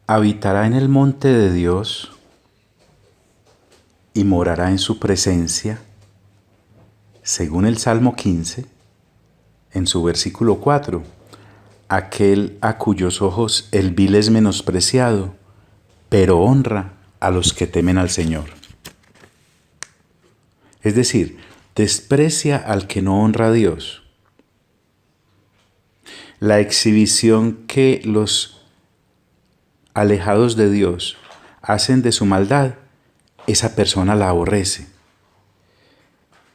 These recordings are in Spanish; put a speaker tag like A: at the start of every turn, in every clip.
A: Habitará en el monte de Dios y morará en su presencia, según el Salmo 15, en su versículo 4, aquel a cuyos ojos el vil es menospreciado, pero honra a los que temen al Señor. Es decir, desprecia al que no honra a Dios. La exhibición que los alejados de Dios hacen de su maldad, esa persona la aborrece.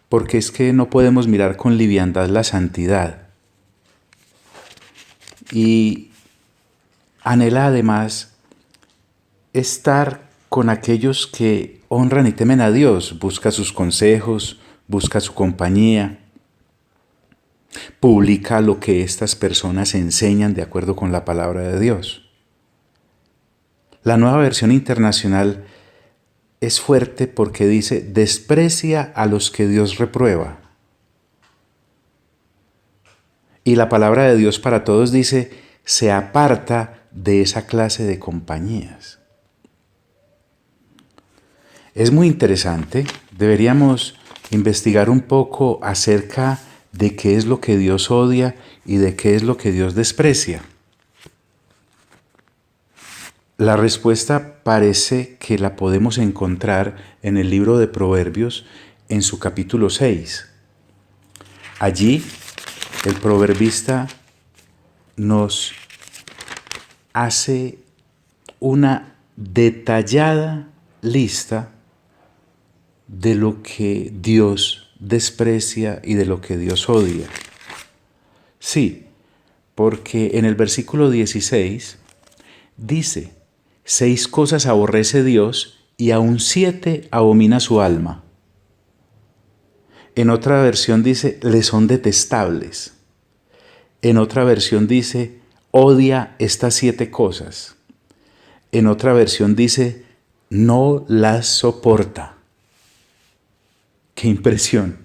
A: Porque es que no podemos mirar con liviandad la santidad. Y anhela además estar con aquellos que honran y temen a Dios, busca sus consejos, busca su compañía, publica lo que estas personas enseñan de acuerdo con la palabra de Dios. La Nueva Versión Internacional es fuerte porque dice, desprecia a los que Dios reprueba. Y la palabra de Dios para todos dice, se aparta de esa clase de compañías. Es muy interesante, deberíamos investigar un poco acerca de qué es lo que Dios odia y de qué es lo que Dios desprecia. La respuesta parece que la podemos encontrar en el libro de Proverbios en su capítulo 6. Allí el proverbista nos hace una detallada lista de lo que Dios desprecia y de lo que Dios odia. Sí, porque en el versículo 16 dice, 6 cosas aborrece Dios y aún 7 abomina su alma. En otra versión dice, le son detestables. En otra versión dice, odia estas 7 cosas. En otra versión dice, no las soporta. ¡Qué impresión!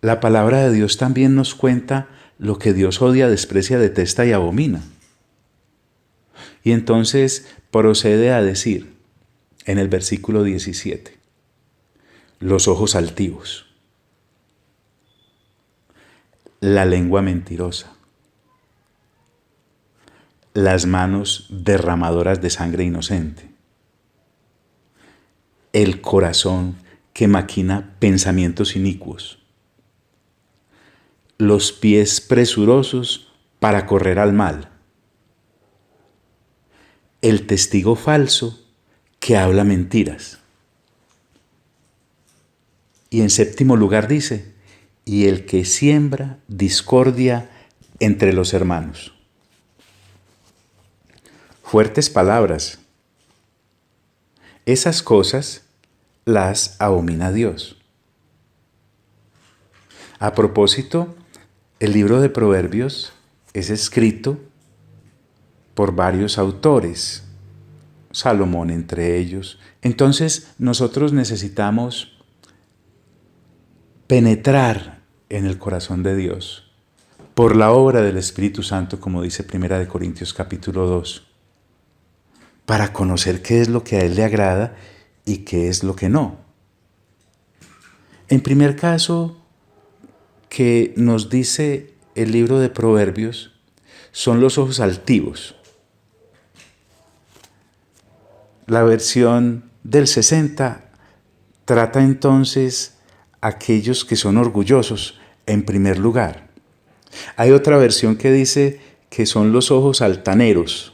A: La palabra de Dios también nos cuenta lo que Dios odia, desprecia, detesta y abomina. Y entonces procede a decir en el versículo 17, los ojos altivos, la lengua mentirosa, las manos derramadoras de sangre inocente, el corazón que maquina pensamientos inicuos, los pies presurosos para correr al mal, el testigo falso que habla mentiras. Y en séptimo lugar dice, y el que siembra discordia entre los hermanos. Fuertes palabras. Esas cosas las abomina Dios. A propósito, el libro de Proverbios es escrito por varios autores, Salomón entre ellos. Entonces nosotros necesitamos penetrar en el corazón de Dios por la obra del Espíritu Santo, como dice Primera de Corintios capítulo 2, para conocer qué es lo que a Él le agrada y qué es lo que no. En primer caso, que nos dice el libro de Proverbios, son los ojos altivos. La versión del 60 trata entonces a aquellos que son orgullosos en primer lugar. Hay otra versión que dice que son los ojos altaneros.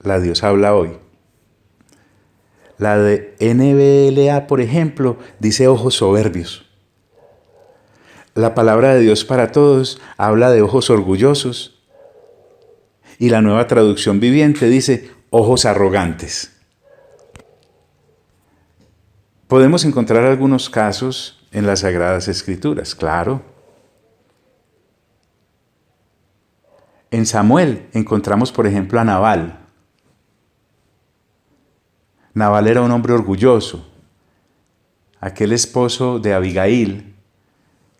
A: La Dios habla hoy. La de NBLA, por ejemplo, dice ojos soberbios. La palabra de Dios para todos habla de ojos orgullosos. Y la Nueva Traducción Viviente dice ojos arrogantes. Podemos encontrar algunos casos en las Sagradas Escrituras, claro. En Samuel encontramos, por ejemplo, a Nabal. Nabal era un hombre orgulloso, aquel esposo de Abigail,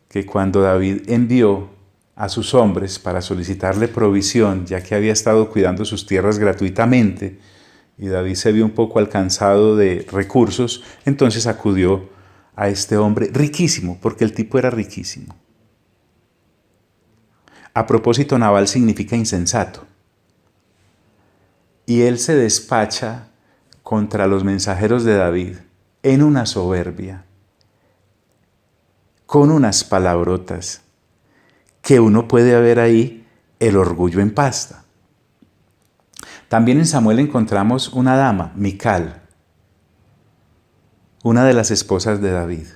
A: que cuando David envió a sus hombres para solicitarle provisión, ya que había estado cuidando sus tierras gratuitamente, y David se vio un poco alcanzado de recursos, entonces acudió a este hombre riquísimo, porque el tipo era riquísimo. A propósito, Nabal significa insensato. Y él se despacha contra los mensajeros de David en una soberbia, con unas palabrotas, que uno puede ver ahí el orgullo en pasta. También en Samuel encontramos una dama, Mical, una de las esposas de David.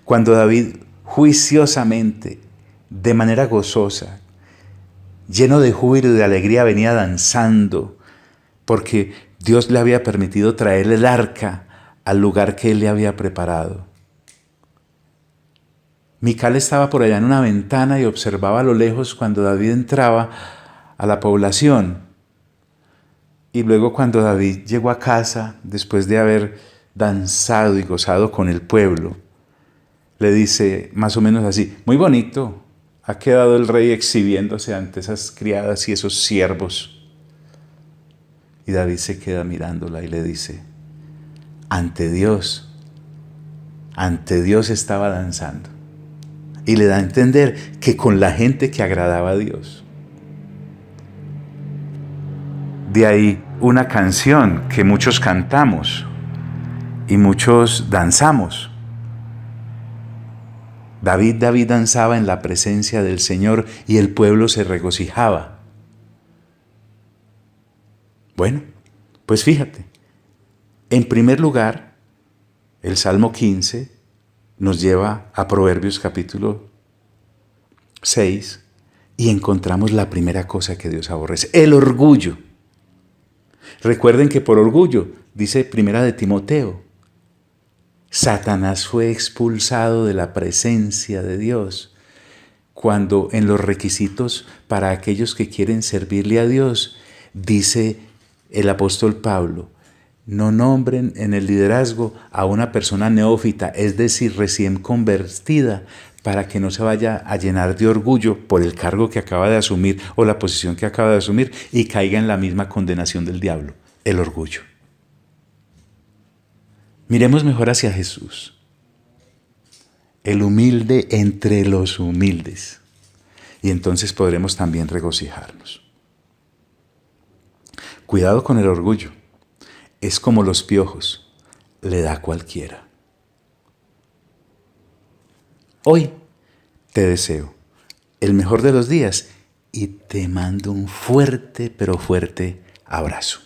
A: Cuando David juiciosamente, de manera gozosa, lleno de júbilo y de alegría, venía danzando, porque Dios le había permitido traer el arca al lugar que él le había preparado. Mical estaba por allá en una ventana y observaba a lo lejos cuando David entraba a la población. Y luego cuando David llegó a casa, después de haber danzado y gozado con el pueblo, le dice más o menos así: muy bonito, ha quedado el rey exhibiéndose ante esas criadas y esos siervos. Y David se queda mirándola y le dice: ante Dios estaba danzando. Y le da a entender que con la gente que agradaba a Dios. De ahí una canción que muchos cantamos y muchos danzamos. David danzaba en la presencia del Señor y el pueblo se regocijaba. Bueno, pues fíjate, en primer lugar, el Salmo 15 nos lleva a Proverbios capítulo 6 y encontramos la primera cosa que Dios aborrece: el orgullo. Recuerden que por orgullo, dice Primera de Timoteo, Satanás fue expulsado de la presencia de Dios, cuando en los requisitos para aquellos que quieren servirle a Dios, dice el apóstol Pablo: no nombren en el liderazgo a una persona neófita, es decir, recién convertida, para que no se vaya a llenar de orgullo por el cargo que acaba de asumir o la posición que acaba de asumir y caiga en la misma condenación del diablo, el orgullo. Miremos mejor hacia Jesús, el humilde entre los humildes, y entonces podremos también regocijarnos. Cuidado con el orgullo. Es como los piojos, le da a cualquiera. Hoy te deseo el mejor de los días y te mando un fuerte, pero fuerte abrazo.